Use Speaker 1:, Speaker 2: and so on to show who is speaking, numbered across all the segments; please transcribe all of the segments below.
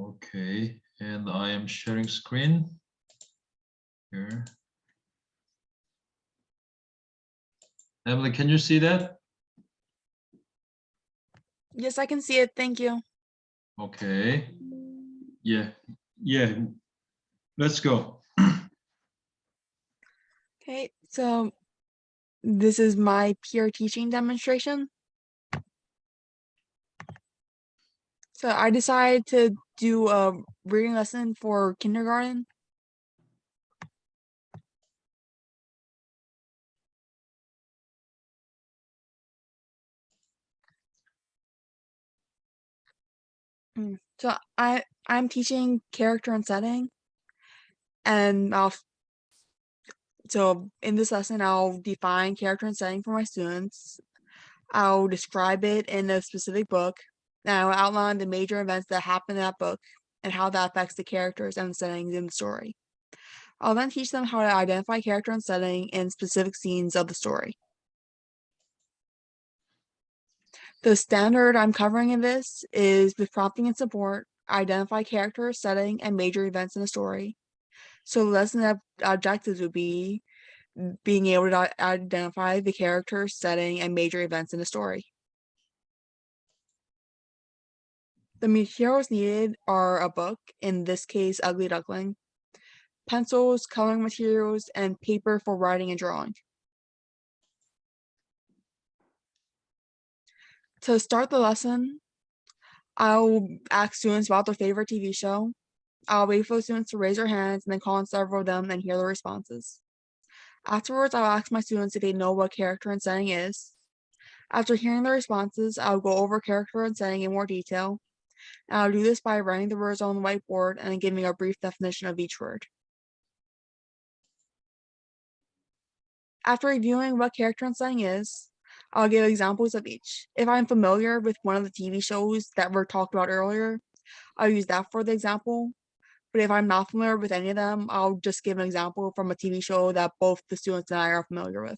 Speaker 1: Okay, and I am sharing screen here. Emily, can you see that?
Speaker 2: Yes, I can see it. Thank you.
Speaker 1: Okay. Yeah. Let's go.
Speaker 2: Okay, so this is my peer teaching demonstration. So I decided to do a reading lesson for kindergarten. So I'm teaching character and setting, and so in this lesson I'll define character and setting for my students. I'll describe it in a specific book, and I'll outline the major events that happen in that book and how that affects the characters and settings in the story. I'll then teach them how to identify character and setting in specific scenes of the story. The standard I'm covering in this is with prompting and support, identify character, setting, and major events in a story. So the lesson objectives would be being able to identify the character, setting, and major events in a story. The materials needed are a book, in this case, Ugly Duckling, pencils, coloring materials, and paper for writing and drawing. To start the lesson, I'll ask students about their favorite TV show. I'll wait for the students to raise their hands and then call on several of them and hear their responses. Afterwards, I'll ask my students if they know what character and setting is. After hearing their responses, I'll go over character and setting in more detail. And I'll do this by writing the words on the whiteboard and then giving a brief definition of each word. After reviewing what character and setting is, I'll give examples of each. If I'm familiar with one of the TV shows that were talked about earlier, I'll use that for the example. But if I'm not familiar with any of them, I'll just give an example from a TV show that both the students and I are familiar with.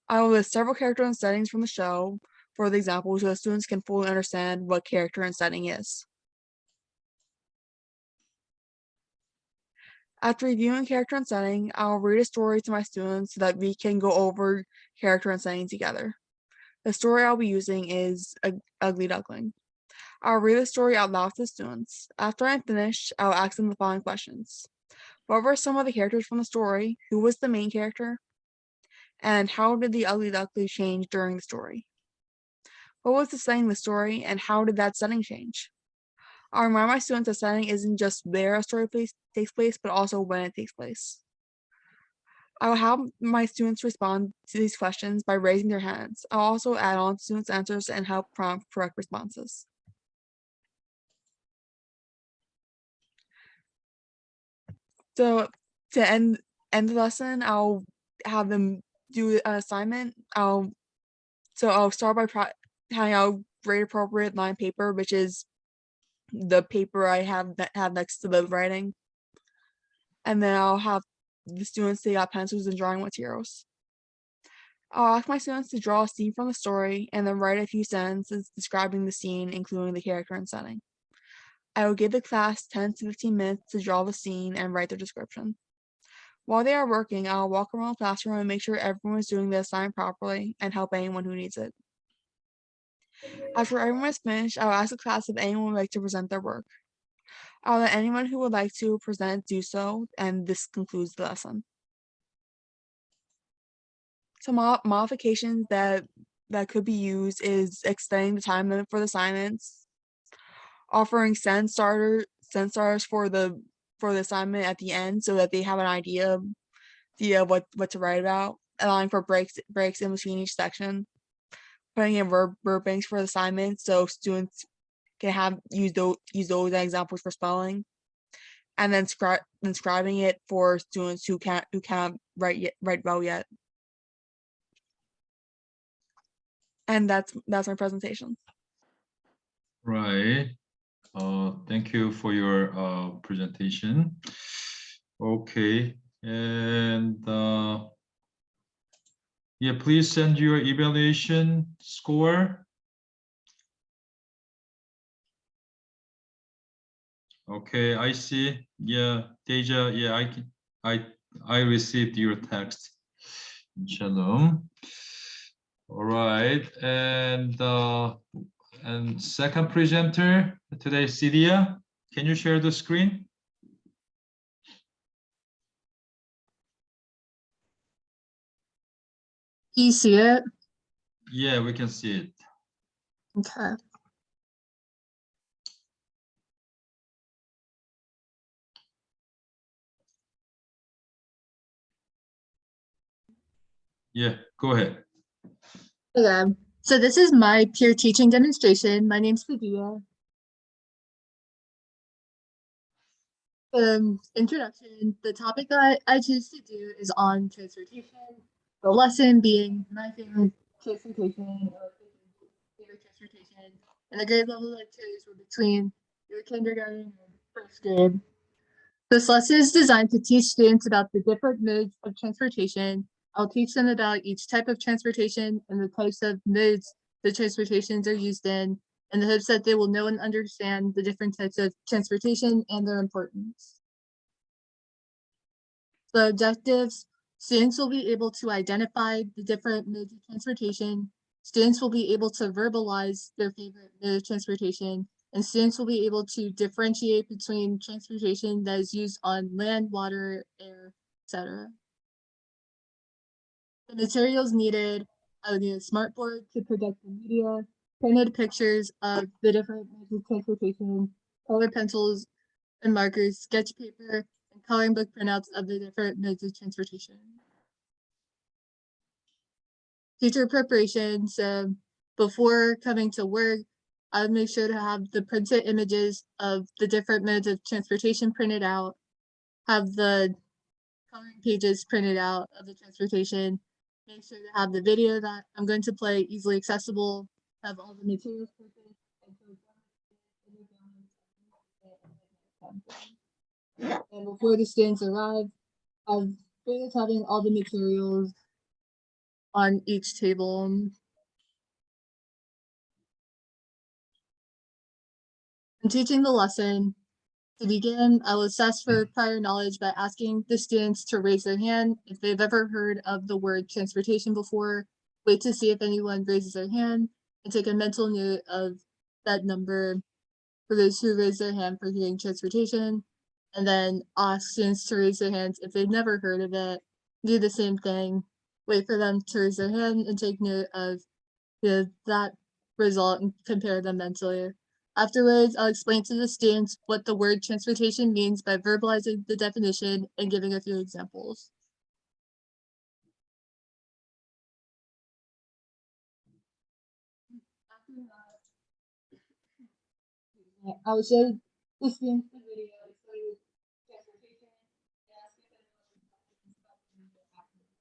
Speaker 2: I will list several characters and settings from the show for the example so the students can fully understand what character and setting is. After reviewing character and setting, I'll read a story to my students so that we can go over character and setting together. The story I'll be using is Ugly Duckling. I'll read the story out loud to the students. After I'm finished, I'll ask them the following questions. What were some of the characters from the story? Who was the main character? And how did the Ugly Duckling change during the story? What was the setting of the story, and how did that setting change? I'll remind my students that setting isn't just where a story takes place, but also when it takes place. I'll have my students respond to these questions by raising their hands. I'll also add on students' answers and help prompt correct responses. So to end the lesson, I'll have them do an assignment. I'll start by handing out grade appropriate line paper, which is the paper I have next to the writing. And then I'll have the students take out pencils and drawing materials. I'll ask my students to draw a scene from the story and then write a few sentences describing the scene, including the character and setting. I will give the class 10 to 15 minutes to draw the scene and write their description. While they are working, I'll walk around the classroom and make sure everyone is doing the assignment properly and help anyone who needs it. After everyone is finished, I'll ask the class if anyone would like to present their work. I'll let anyone who would like to present do so, and this concludes the lesson. Some modifications that could be used is extending the time limit for the assignments, offering send starters for the assignment at the end so that they have an idea of what to write about, allowing for breaks in between each section, putting in verb banks for the assignments so students can use those as examples for spelling, and then scribing it for students who can't write well yet. And that's my presentation.
Speaker 1: Right. Thank you for your presentation. Okay, and yeah, please send your evaluation score Okay, I see. Yeah, Deja, yeah, I received your text. Shalom. All right, and second presenter today, Cydia. Can you share the screen?
Speaker 3: You see it?
Speaker 1: Yeah, we can see it.
Speaker 3: Okay.
Speaker 1: Yeah, go ahead.
Speaker 3: Okay. So this is my peer teaching demonstration. My name's Padilla. Introduction. The topic that I choose to do is on transportation. The lesson being my favorite transportation or favorite transportation. And the grade level I chose were between your kindergarten and first grade. This lesson is designed to teach students about the different modes of transportation. I'll teach them about each type of transportation and the types of modes the transportations are used in the hopes that they will know and understand the different types of transportation and their importance. The objectives: students will be able to identify the different modes of transportation. Students will be able to verbalize their favorite mode of transportation, and students will be able to differentiate between transportation that is used on land, water, air, etc. The materials needed: I would need a smartboard to project the media, printed pictures of the different modes of transportation, color pencils and markers, sketch paper, and coloring book printouts of the different modes of transportation. Teacher preparation. So before coming to work, I would make sure to have the printed images of the different modes of transportation printed out, have the coloring pages printed out of the transportation, make sure to have the video that I'm going to play easily accessible, have all the materials printed, and before the students arrive, I've finished having all the materials on each table. I'm teaching the lesson. To begin, I will assess for prior knowledge by asking the students to raise their hand if they've ever heard of the word transportation before. Wait to see if anyone raises their hand and take a mental note of that number for those who raise their hand for hearing transportation. And then ask students to raise their hands if they've never heard of it. Do the same thing. Wait for them to raise their hand and take note of that result and compare them mentally. Afterwards, I'll explain to the students what the word transportation means by verbalizing the definition and giving a few examples. After that, I will show the students the video explaining transportation and ask if anyone has questions about the video afterwards.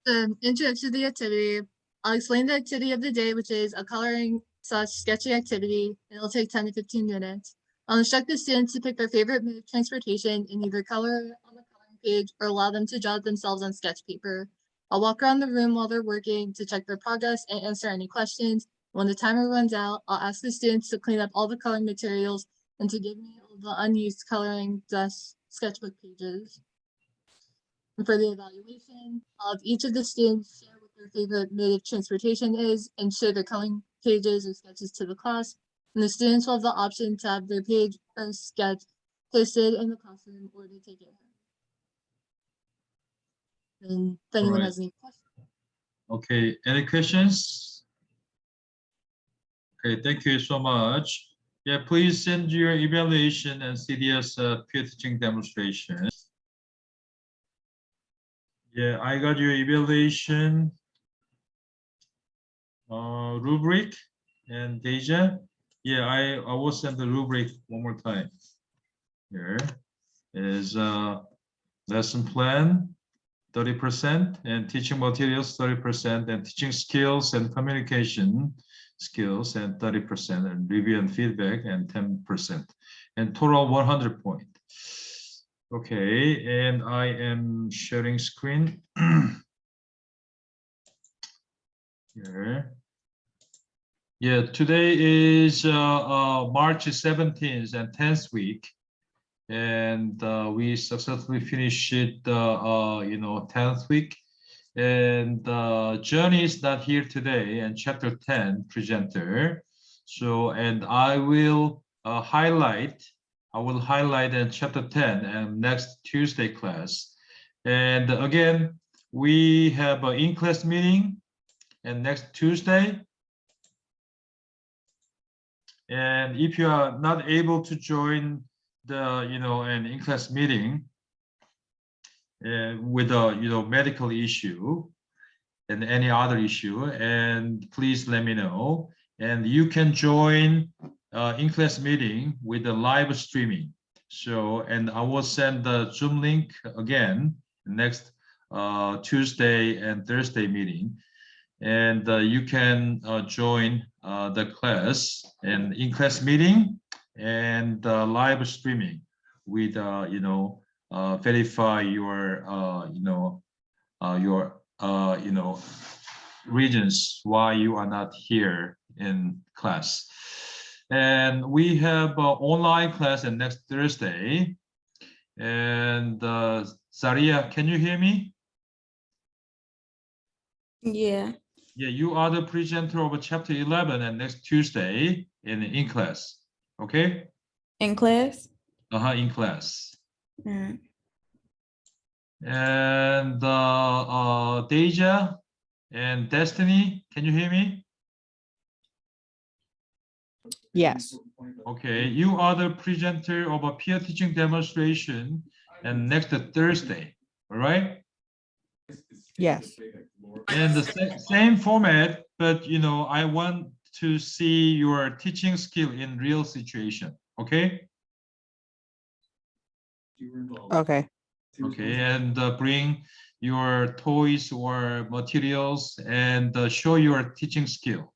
Speaker 3: The introduction to the activity. I'll explain the activity of the day, which is a coloring/sketching activity. It'll take 10 to 15 minutes. I'll instruct the students to pick their favorite mode of transportation and either color on the coloring page or allow them to draw it themselves on sketch paper. I'll walk around the room while they're working to check their progress and answer any questions. When the timer runs out, I'll ask the students to clean up all the coloring materials and to give me all the unused coloring sketchbook pages. And for the evaluation, I'll have each of the students share what their favorite mode of transportation is and show their coloring pages or sketches to the class. And the students will have the option to have their page or sketch posted in the classroom or to take it home. And if anyone has any questions.
Speaker 1: Okay, any questions? Okay, thank you so much. Yeah, please send your evaluation and CDS peer teaching demonstration. Yeah, I got your evaluation rubric and Deja. Yeah, I will send the rubric one more time. Here is lesson plan 30% and teaching materials 30% and teaching skills and communication skills and 30% and review and feedback and 10% and total 100 point. Okay, and I am sharing screen here. Yeah, today is March 17th and 10th week, and we successfully finished it, 10th week. And Johnny is not here today, and chapter 10 presenter. So, and I will highlight in chapter 10 and next Tuesday class. And again, we have an in-class meeting and next Tuesday. And if you are not able to join the, an in-class meeting with a, medical issue and any other issue, and please let me know. And you can join in-class meeting with the live streaming. So, and I will send the Zoom link again next Tuesday and Thursday meeting. And you can join the class and in-class meeting and live streaming with, verify your, reasons why you are not here in class. And we have online class and next Thursday. And Zaria, can you hear me?
Speaker 2: Yeah.
Speaker 1: Yeah, you are the presenter of chapter 11 and next Tuesday in class. Okay?
Speaker 2: In class?
Speaker 1: In class.
Speaker 2: Mm.
Speaker 1: And Deja and Destiny, can you hear me?
Speaker 4: Yes.
Speaker 1: Okay, you are the presenter of a peer teaching demonstration and next Thursday, all right?
Speaker 4: Yes.
Speaker 1: And the same format, but I want to see your teaching skill in real situation, okay?
Speaker 4: Okay.
Speaker 1: Okay, and bring your toys or materials and show your teaching skill.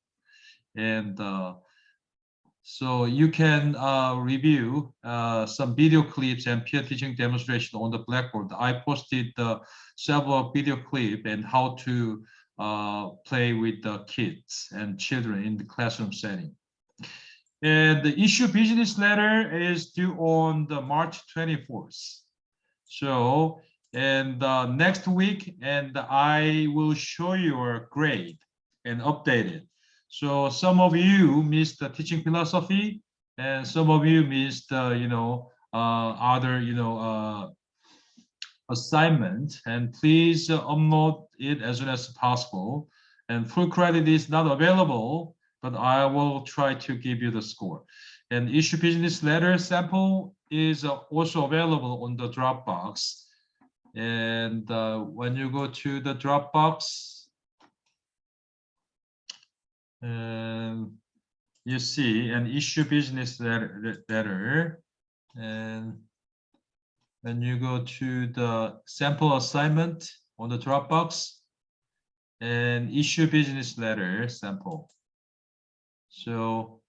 Speaker 1: And so you can review some video clips and peer teaching demonstration on the Blackboard. I posted several video clips and how to play with the kids and children in the classroom setting. And the issue business letter is due on the March 24th. So, and next week, and I will show your grade and update it. So some of you missed the teaching philosophy, and some of you missed, other, assignment. And please upload it as soon as possible. And full credit is not available, but I will try to give you the score. And issue business letter sample is also available on the Dropbox. And when you go to the Dropbox, and you see an issue business letter, and when you go to the sample assignment on the Dropbox, and issue business letter sample. So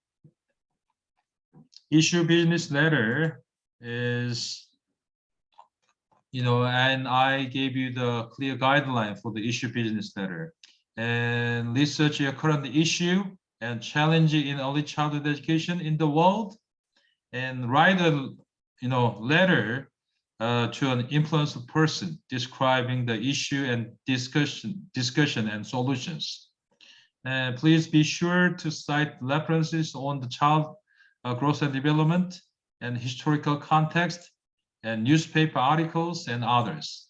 Speaker 1: issue business letter is, and I gave you the clear guideline for the issue business letter. And research your current issue and challenge in early childhood education in the world, and write a letter to an influential person describing the issue and discussion and solutions. And please be sure to cite references on the child growth and development and historical context and newspaper articles and others.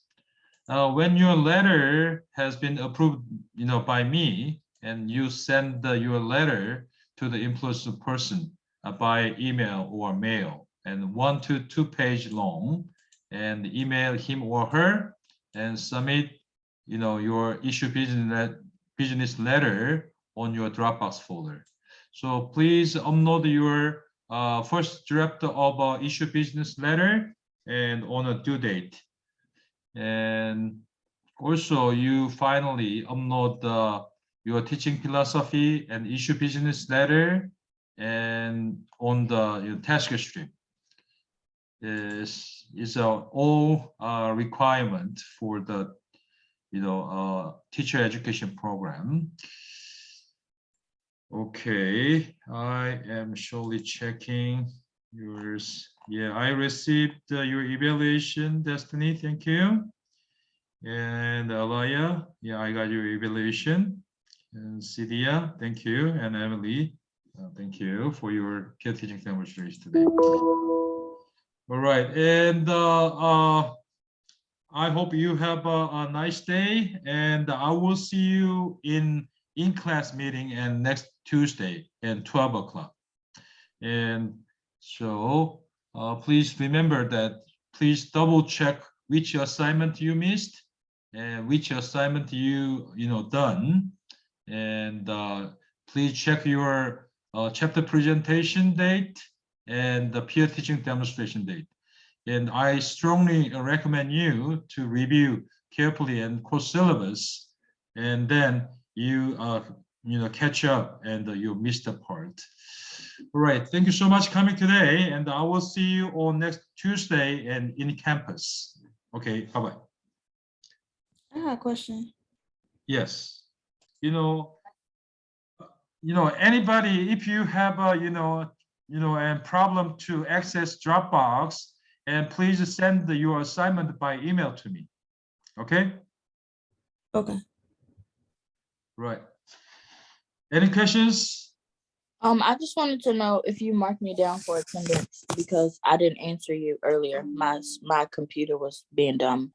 Speaker 1: When your letter has been approved, by me, and you send your letter to the influential person by email or mail, and 1 to 2 page long, and email him or her and submit, your issue business letter on your Dropbox folder. So please upload your first draft of issue business letter and on a due date. And also you finally upload your teaching philosophy and issue business letter and on the task stream. Is all requirement for the teacher education program. Okay, I am surely checking yours. Yeah, I received your evaluation, Destiny. Thank you. And Alaya, yeah, I got your evaluation. And Cydia, thank you. And Emily, thank you for your peer teaching demonstrations today. All right, and I hope you have a nice day, and I will see you in class meeting and next Tuesday at 12 o'clock. And so please remember that please double check which assignment you missed and which assignment you done, and please check your chapter presentation date and the peer teaching demonstration date. And I strongly recommend you to review carefully and course syllabus, and then you catch up and you missed the part. All right, thank you so much for coming today, and I will see you on next Tuesday and in campus. Okay, bye-bye.
Speaker 5: I have a question.
Speaker 1: Yes, anybody, if you have a a problem to access Dropbox, and please send your assignment by email to me. Okay.
Speaker 5: Okay.
Speaker 1: Right. Any questions?
Speaker 5: I just wanted to know if you marked me down for attendance because I didn't answer you earlier. My computer was being dumb.